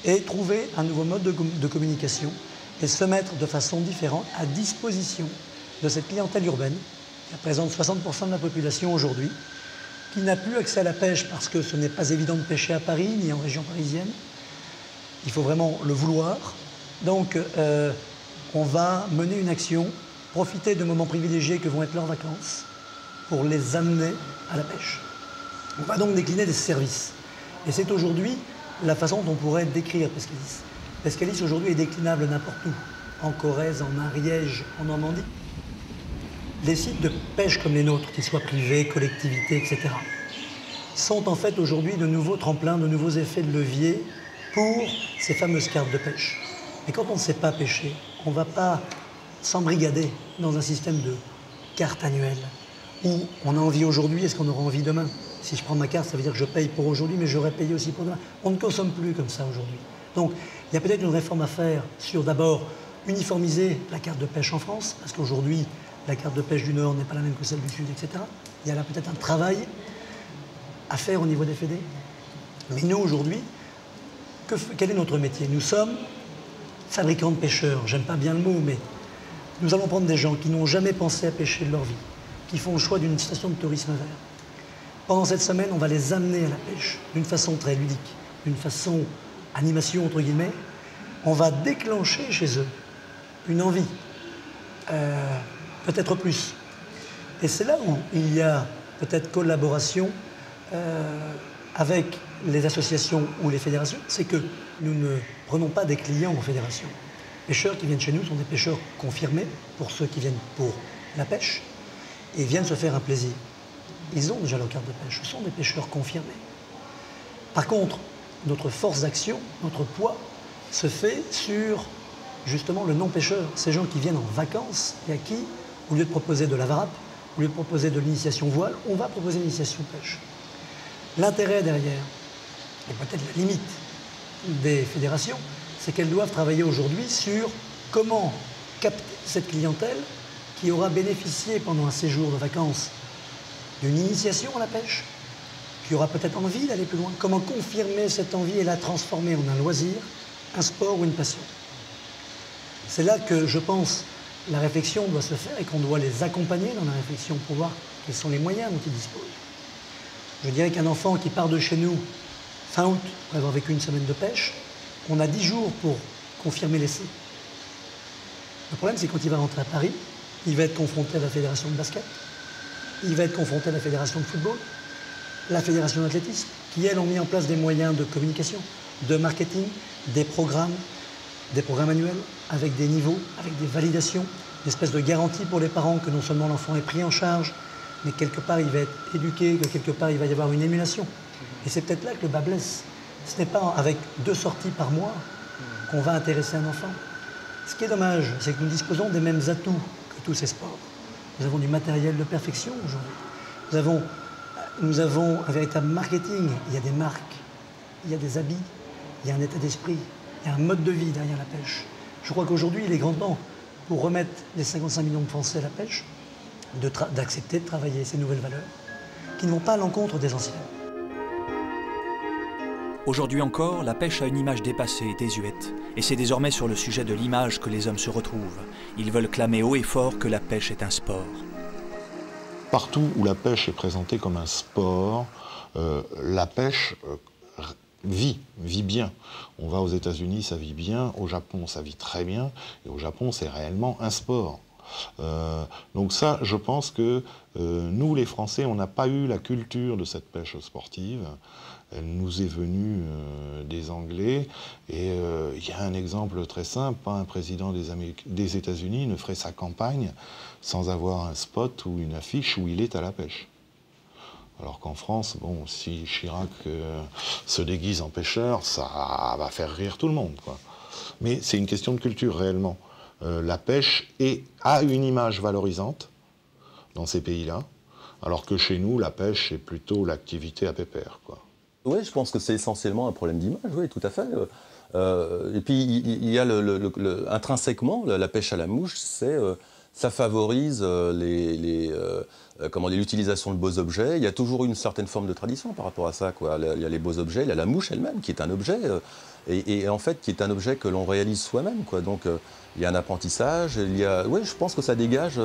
et trouver un nouveau mode de communication et se mettre de façon différente à disposition de cette clientèle urbaine qui représente 60% de la population aujourd'hui, qui n'a plus accès à la pêche parce que ce n'est pas évident de pêcher à Paris ni en région parisienne, il faut vraiment le vouloir. Donc, on va mener une action, profiter de moments privilégiés que vont être leurs vacances pour les amener à la pêche. On va donc décliner des services. Et c'est aujourd'hui la façon dont on pourrait décrire Pescalis. Pescalis aujourd'hui est déclinable n'importe où, en Corrèze, en Ariège, en Normandie. Les sites de pêche comme les nôtres, qu'ils soient privés, collectivités, etc., sont en fait aujourd'hui de nouveaux tremplins, de nouveaux effets de levier pour ces fameuses cartes de pêche. Mais quand on ne sait pas pêcher, on ne va pas s'embrigader dans un système de carte annuelle où on a envie aujourd'hui, est-ce qu'on aura envie demain? Si je prends ma carte, ça veut dire que je paye pour aujourd'hui, mais j'aurais payé aussi pour demain. On ne consomme plus comme ça aujourd'hui. Donc, il y a peut-être une réforme à faire sur d'abord uniformiser la carte de pêche en France, parce qu'aujourd'hui, la carte de pêche du Nord n'est pas la même que celle du Sud, etc. Il y a là peut-être un travail à faire au niveau des fédés. Mais nous, aujourd'hui, quel est notre métier? Nous sommes fabricants de pêcheurs. J'aime pas bien le mot, mais nous allons prendre des gens qui n'ont jamais pensé à pêcher de leur vie, qui font le choix d'une station de tourisme vert. Pendant cette semaine, on va les amener à la pêche d'une façon très ludique, d'une façon animation, entre guillemets. On va déclencher chez eux une envie, peut-être plus. Et c'est là où il y a peut-être collaboration avec les associations ou les fédérations, c'est que nous ne prenons pas des clients en fédération. Les pêcheurs qui viennent chez nous sont des pêcheurs confirmés, pour ceux qui viennent pour la pêche, et viennent se faire un plaisir. Ils ont déjà leur carte de pêche, ce sont des pêcheurs confirmés. Par contre, notre force d'action, notre poids, se fait sur justement le non-pêcheur, ces gens qui viennent en vacances et à qui, au lieu de proposer de la varap, au lieu de proposer de l'initiation voile, on va proposer l'initiation pêche. L'intérêt derrière, et peut-être la limite des fédérations, c'est qu'elles doivent travailler aujourd'hui sur comment capter cette clientèle qui aura bénéficié pendant un séjour de vacances d'une initiation à la pêche, qui aura peut-être envie d'aller plus loin. Comment confirmer cette envie et la transformer en un loisir, un sport ou une passion. C'est là que je pense la réflexion doit se faire et qu'on doit les accompagner dans la réflexion pour voir quels sont les moyens dont ils disposent. Je dirais qu'un enfant qui part de chez nous fin août, après avoir vécu une semaine de pêche, on a 10 jours pour confirmer l'essai. Le problème, c'est quand il va rentrer à Paris, il va être confronté à la fédération de basket, il va être confronté à la fédération de football, la fédération d'athlétisme, qui, elles, ont mis en place des moyens de communication, de marketing, des programmes annuels, avec des niveaux, avec des validations, une espèce de garantie pour les parents que non seulement l'enfant est pris en charge, mais quelque part il va être éduqué, que quelque part il va y avoir une émulation. Et c'est peut-être là que le bas blesse. Ce n'est pas avec 2 sorties par mois qu'on va intéresser un enfant. Ce qui est dommage, c'est que nous disposons des mêmes atouts que tous ces sports. Nous avons du matériel de perfection aujourd'hui. Nous avons un véritable marketing. Il y a des marques, il y a des habits, il y a un état d'esprit, il y a un mode de vie derrière la pêche. Je crois qu'aujourd'hui, il est grand temps, pour remettre les 55 millions de Français à la pêche, d'accepter de travailler ces nouvelles valeurs qui ne vont pas à l'encontre des anciennes. Aujourd'hui encore, la pêche a une image dépassée et désuète. Et c'est désormais sur le sujet de l'image que les hommes se retrouvent. Ils veulent clamer haut et fort que la pêche est un sport. Partout où la pêche est présentée comme un sport, la pêche vit bien. On va aux États-Unis, ça vit bien. Au Japon, ça vit très bien. Et au Japon, c'est réellement un sport. Donc ça, je pense que nous, les Français, on n'a pas eu la culture de cette pêche sportive. Elle nous est venue des Anglais. Et il y a un exemple très simple. Un président des États-Unis ne ferait sa campagne sans avoir un spot ou une affiche où il est à la pêche. Alors qu'en France, bon, si Chirac se déguise en pêcheur, ça va faire rire tout le monde, quoi. Mais c'est une question de culture, réellement. La pêche a une image valorisante dans ces pays-là, alors que chez nous, la pêche est plutôt l'activité à pépère, quoi. Oui, je pense que c'est essentiellement un problème d'image, oui, tout à fait. Et puis, il y a intrinsèquement, la pêche à la mouche, ça favorise l'utilisation de beaux objets. Il y a toujours une certaine forme de tradition par rapport à ça, quoi. Il y a les beaux objets, il y a la mouche elle-même, qui est un objet. et en fait qui est un objet que l'on réalise soi-même, quoi. Donc il y a un apprentissage, ouais, je pense que ça dégage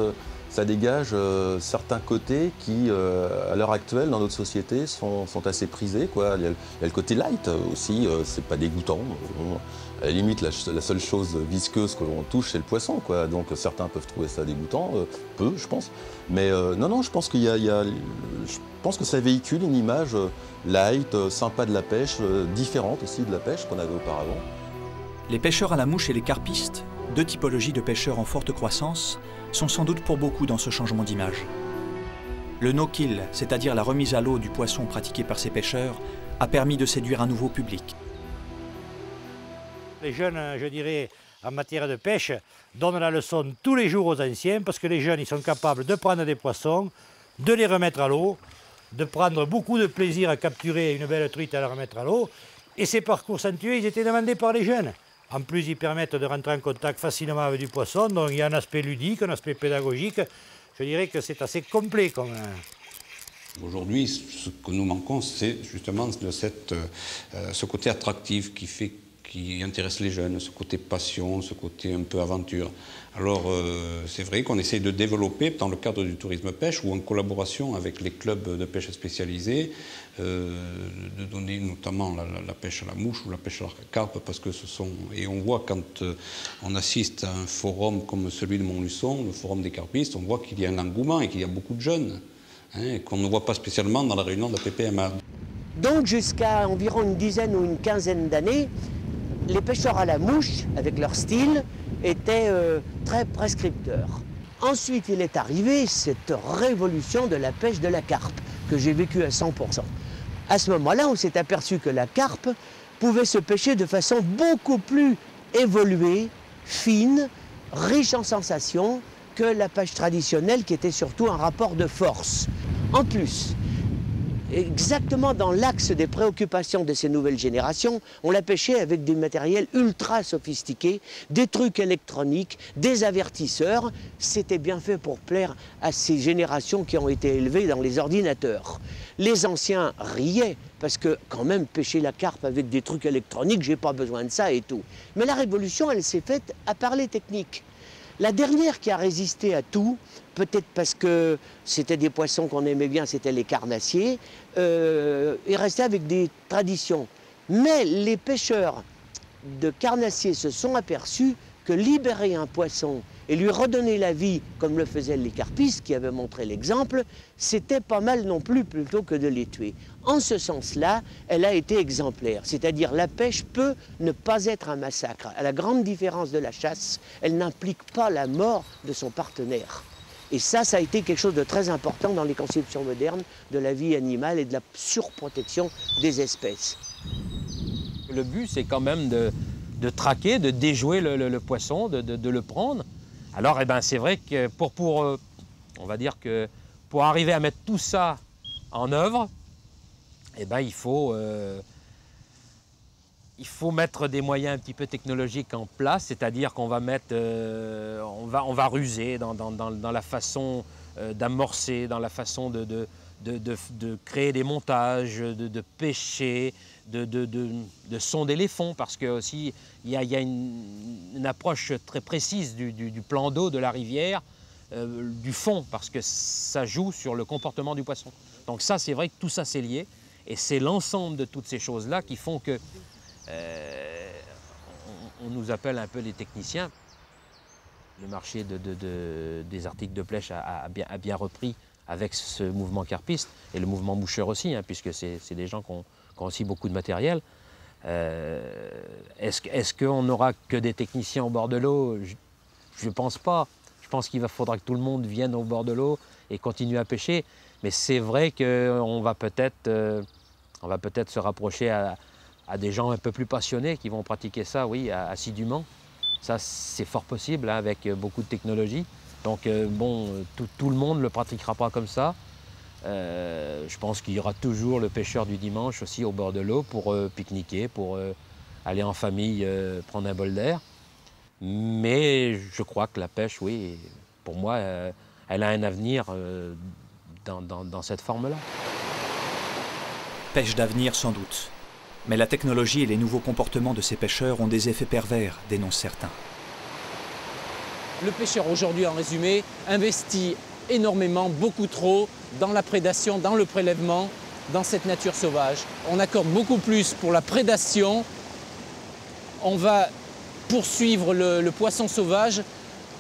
certains côtés qui, à l'heure actuelle, dans notre société, sont assez prisés, quoi. Il y a le côté light aussi, c'est pas dégoûtant. À la limite, la seule chose visqueuse que l'on touche, c'est le poisson, quoi. Donc certains peuvent trouver ça dégoûtant, peu, je pense. Mais non, je pense je pense que ça véhicule une image light, sympa de la pêche, différente aussi de la pêche qu'on avait auparavant. Les pêcheurs à la mouche et les carpistes, deux typologies de pêcheurs en forte croissance, sont sans doute pour beaucoup dans ce changement d'image. Le no-kill, c'est-à-dire la remise à l'eau du poisson pratiquée par ces pêcheurs, a permis de séduire un nouveau public. Les jeunes, je dirais, en matière de pêche, donnent la leçon tous les jours aux anciens, parce que les jeunes, ils sont capables de prendre des poissons, de les remettre à l'eau, de prendre beaucoup de plaisir à capturer une belle truite et à la remettre à l'eau. Et ces parcours sentueux, ils étaient demandés par les jeunes. En plus, ils permettent de rentrer en contact facilement avec du poisson, donc il y a un aspect ludique, un aspect pédagogique. Je dirais que c'est assez complet comme... Aujourd'hui, ce que nous manquons, c'est justement ce côté attractif qui intéresse les jeunes, ce côté passion, ce côté un peu aventure. Alors, c'est vrai qu'on essaye de développer, dans le cadre du tourisme pêche ou en collaboration avec les clubs de pêche spécialisés, de donner notamment la pêche à la mouche ou la pêche à la carpe, parce que ce sont... Et on voit quand on assiste à un forum comme celui de Montluçon, le forum des carpistes, on voit qu'il y a un engouement et qu'il y a beaucoup de jeunes, hein, qu'on ne voit pas spécialement dans la réunion de la PPMA. Donc jusqu'à environ une dizaine ou une quinzaine d'années, les pêcheurs à la mouche, avec leur style, étaient très prescripteurs. Ensuite, il est arrivé cette révolution de la pêche de la carpe, que j'ai vécue à 100%. À ce moment-là, on s'est aperçu que la carpe pouvait se pêcher de façon beaucoup plus évoluée, fine, riche en sensations, que la pêche traditionnelle, qui était surtout un rapport de force. En plus, exactement dans l'axe des préoccupations de ces nouvelles générations, on l'a pêché avec des matériels ultra sophistiqués, des trucs électroniques, des avertisseurs. C'était bien fait pour plaire à ces générations qui ont été élevées dans les ordinateurs. Les anciens riaient, parce que quand même pêcher la carpe avec des trucs électroniques, j'ai pas besoin de ça et tout. Mais la révolution, elle s'est faite à parler technique. La dernière qui a résisté à tout, peut-être parce que c'était des poissons qu'on aimait bien, c'était les carnassiers, est restée avec des traditions. Mais les pêcheurs de carnassiers se sont aperçus que libérer un poisson et lui redonner la vie, comme le faisaient les carpistes qui avaient montré l'exemple, c'était pas mal non plus plutôt que de les tuer. En ce sens-là, elle a été exemplaire, c'est-à-dire la pêche peut ne pas être un massacre. À la grande différence de la chasse, elle n'implique pas la mort de son partenaire. Et ça a été quelque chose de très important dans les conceptions modernes de la vie animale et de la surprotection des espèces. Le but, c'est quand même de traquer, de déjouer le poisson, de le prendre. Alors, eh ben, c'est vrai que on va dire que pour arriver à mettre tout ça en œuvre, eh ben, il faut mettre des moyens un petit peu technologiques en place, c'est-à-dire qu'on va mettre, on va ruser dans la façon d'amorcer, dans la façon de créer des montages, de pêcher, de sonder les fonds, parce que aussi il y a une approche très précise du plan d'eau de la rivière, du fond, parce que ça joue sur le comportement du poisson. Donc ça, c'est vrai que tout ça c'est lié, et c'est l'ensemble de toutes ces choses-là qui font que on nous appelle un peu les techniciens. Le marché des articles de pêche a bien repris avec ce mouvement carpiste, et le mouvement moucheur aussi, hein, puisque c'est des gens qui ont aussi beaucoup de matériel. Est-ce qu'on n'aura que des techniciens au bord de l'eau? Je ne pense pas. Je pense qu'il faudra que tout le monde vienne au bord de l'eau et continue à pêcher. Mais c'est vrai qu'on va peut-être se rapprocher à des gens un peu plus passionnés qui vont pratiquer ça, oui, assidûment. Ça, c'est fort possible, hein, avec beaucoup de technologie. Donc, bon, tout le monde ne le pratiquera pas comme ça. Je pense qu'il y aura toujours le pêcheur du dimanche aussi au bord de l'eau pour pique-niquer, pour aller en famille prendre un bol d'air. Mais je crois que la pêche, oui, pour moi, elle a un avenir dans cette forme-là. Pêche d'avenir sans doute. Mais la technologie et les nouveaux comportements de ces pêcheurs ont des effets pervers, dénoncent certains. Le pêcheur aujourd'hui, en résumé, investit énormément, beaucoup trop, dans la prédation, dans le prélèvement, dans cette nature sauvage. On accorde beaucoup plus pour la prédation. On va poursuivre le poisson sauvage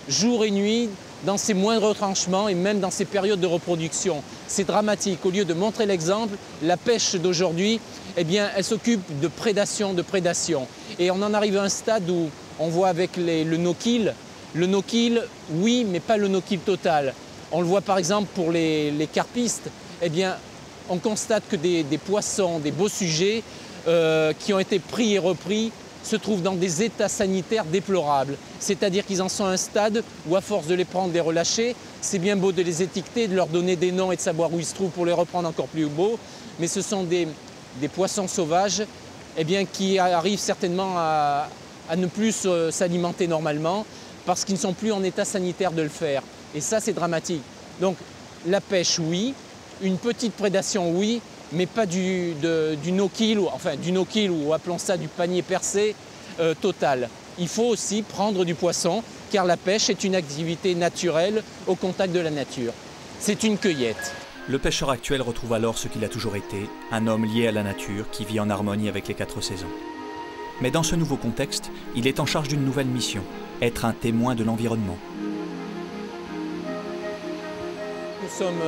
jour et nuit dans ses moindres retranchements et même dans ses périodes de reproduction. C'est dramatique. Au lieu de montrer l'exemple, la pêche d'aujourd'hui, eh bien, elle s'occupe de prédation, de prédation. Et on en arrive à un stade où on voit avec le no-kill. Le no-kill, oui, mais pas le no-kill total. On le voit par exemple pour les carpistes. Eh bien, on constate que des poissons, des beaux sujets qui ont été pris et repris se trouvent dans des états sanitaires déplorables. C'est-à-dire qu'ils en sont à un stade où, à force de les prendre, de les relâcher, c'est bien beau de les étiqueter, de leur donner des noms et de savoir où ils se trouvent pour les reprendre encore plus beaux, mais ce sont des poissons sauvages eh bien, qui arrivent certainement à ne plus s'alimenter normalement parce qu'ils ne sont plus en état sanitaire de le faire. Et ça, c'est dramatique. Donc, la pêche, oui. Une petite prédation, oui. Mais pas du no-kill, enfin du no-kill ou appelons ça du panier percé total. Il faut aussi prendre du poisson car la pêche est une activité naturelle au contact de la nature. C'est une cueillette. Le pêcheur actuel retrouve alors ce qu'il a toujours été, un homme lié à la nature qui vit en harmonie avec les 4 saisons. Mais dans ce nouveau contexte, il est en charge d'une nouvelle mission, être un témoin de l'environnement. Nous sommes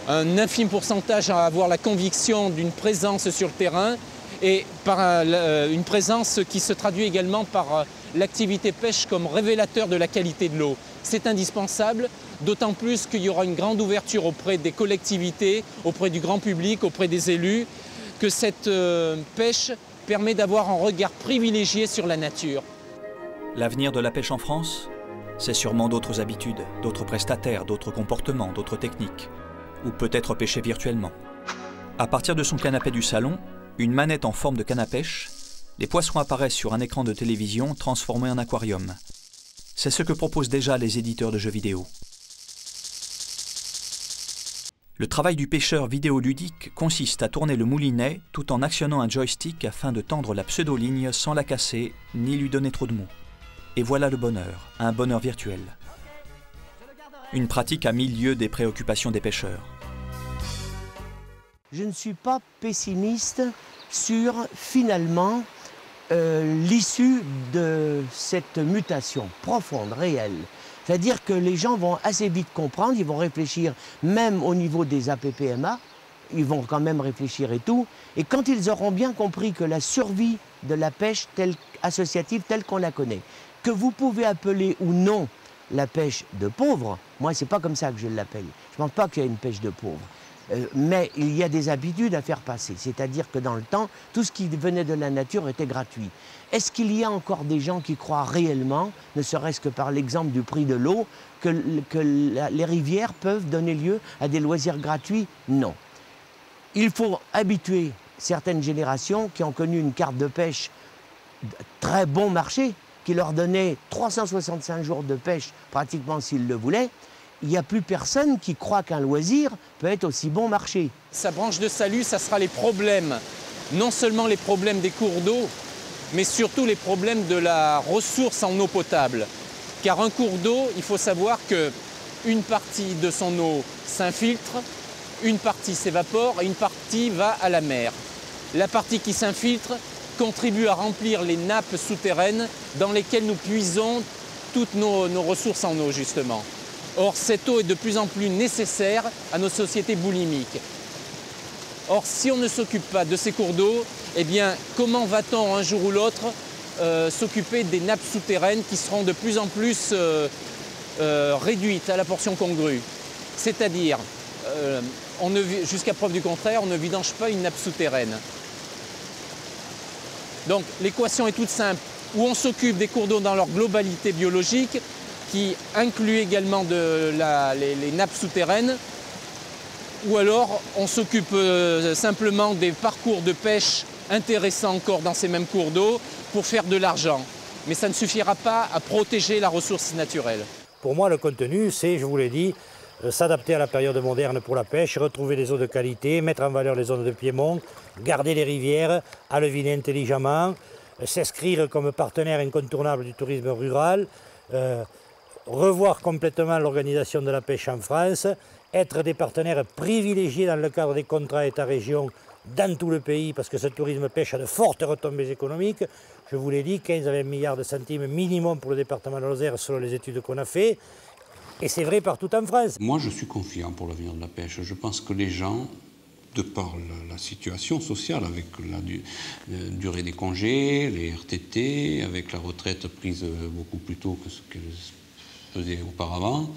un infime pourcentage à avoir la conviction d'une présence sur le terrain et par une présence qui se traduit également par l'activité pêche comme révélateur de la qualité de l'eau. C'est indispensable, d'autant plus qu'il y aura une grande ouverture auprès des collectivités, auprès du grand public, auprès des élus, que cette pêche permet d'avoir un regard privilégié sur la nature. L'avenir de la pêche en France, c'est sûrement d'autres habitudes, d'autres prestataires, d'autres comportements, d'autres techniques. Ou peut-être pêcher virtuellement. À partir de son canapé du salon, une manette en forme de canne à pêche, les poissons apparaissent sur un écran de télévision transformé en aquarium. C'est ce que proposent déjà les éditeurs de jeux vidéo. Le travail du pêcheur vidéoludique consiste à tourner le moulinet tout en actionnant un joystick afin de tendre la pseudo-ligne sans la casser ni lui donner trop de mou. Et voilà le bonheur, un bonheur virtuel. Une pratique à 1000 lieues des préoccupations des pêcheurs. Je ne suis pas pessimiste sur, finalement, l'issue de cette mutation profonde, réelle. C'est-à-dire que les gens vont assez vite comprendre, ils vont réfléchir, même au niveau des APPMA, ils vont quand même réfléchir et tout. Et quand ils auront bien compris que la survie de la pêche associative telle qu'on la connaît, que vous pouvez appeler ou non la pêche de pauvres, moi c'est pas comme ça que je l'appelle. Je ne pense pas qu'il y a une pêche de pauvres. Mais il y a des habitudes à faire passer. C'est-à-dire que dans le temps, tout ce qui venait de la nature était gratuit. Est-ce qu'il y a encore des gens qui croient réellement, ne serait-ce que par l'exemple du prix de l'eau, que les rivières peuvent donner lieu à des loisirs gratuits? Non. Il faut habituer certaines générations qui ont connu une carte de pêche très bon marché, qui leur donnait 365 jours de pêche pratiquement s'ils le voulaient. Il n'y a plus personne qui croit qu'un loisir peut être aussi bon marché. Sa branche de salut, ça sera les problèmes, non seulement les problèmes des cours d'eau, mais surtout les problèmes de la ressource en eau potable. Car un cours d'eau, il faut savoir qu'une partie de son eau s'infiltre, une partie s'évapore et une partie va à la mer. La partie qui s'infiltre contribue à remplir les nappes souterraines dans lesquelles nous puisons toutes nos ressources en eau, justement. Or, cette eau est de plus en plus nécessaire à nos sociétés boulimiques. Or, si on ne s'occupe pas de ces cours d'eau, eh bien, comment va-t-on un jour ou l'autre s'occuper des nappes souterraines qui seront de plus en plus réduites à la portion congrue? C'est-à-dire, jusqu'à preuve du contraire, on ne vidange pas une nappe souterraine. Donc, l'équation est toute simple. Ou on s'occupe des cours d'eau dans leur globalité biologique, qui inclut également les nappes souterraines, ou alors on s'occupe simplement des parcours de pêche intéressants encore dans ces mêmes cours d'eau pour faire de l'argent. Mais ça ne suffira pas à protéger la ressource naturelle. Pour moi, le contenu, c'est, je vous l'ai dit, s'adapter à la période moderne pour la pêche, retrouver des eaux de qualité, mettre en valeur les zones de piémont, garder les rivières, aleviner intelligemment, s'inscrire comme partenaire incontournable du tourisme rural, revoir complètement l'organisation de la pêche en France, être des partenaires privilégiés dans le cadre des contrats État-région dans tout le pays, parce que ce tourisme pêche a de fortes retombées économiques. Je vous l'ai dit, 15 à 20 milliards de centimes minimum pour le département de Lozère selon les études qu'on a faites. Et c'est vrai partout en France. Moi, je suis confiant pour l'avenir de la pêche. Je pense que les gens, de par la situation sociale, avec la durée des congés, les RTT, avec la retraite prise beaucoup plus tôt que ce qu'elle faisait auparavant,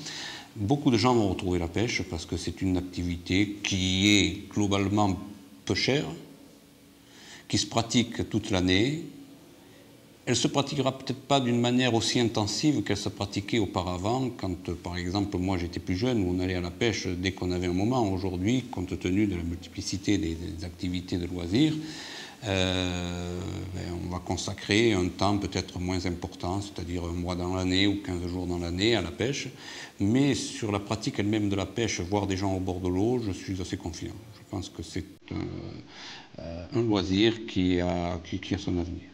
beaucoup de gens vont retrouver la pêche parce que c'est une activité qui est globalement peu chère, qui se pratique toute l'année. Elle ne se pratiquera peut-être pas d'une manière aussi intensive qu'elle se pratiquait auparavant, quand, par exemple, moi j'étais plus jeune, où on allait à la pêche dès qu'on avait un moment. Aujourd'hui, compte tenu de la multiplicité des activités de loisirs, on va consacrer un temps peut-être moins important, c'est-à-dire un mois dans l'année ou 15 jours dans l'année à la pêche. Mais sur la pratique elle-même de la pêche, voir des gens au bord de l'eau, je suis assez confiant. Je pense que c'est un loisir qui a son avenir.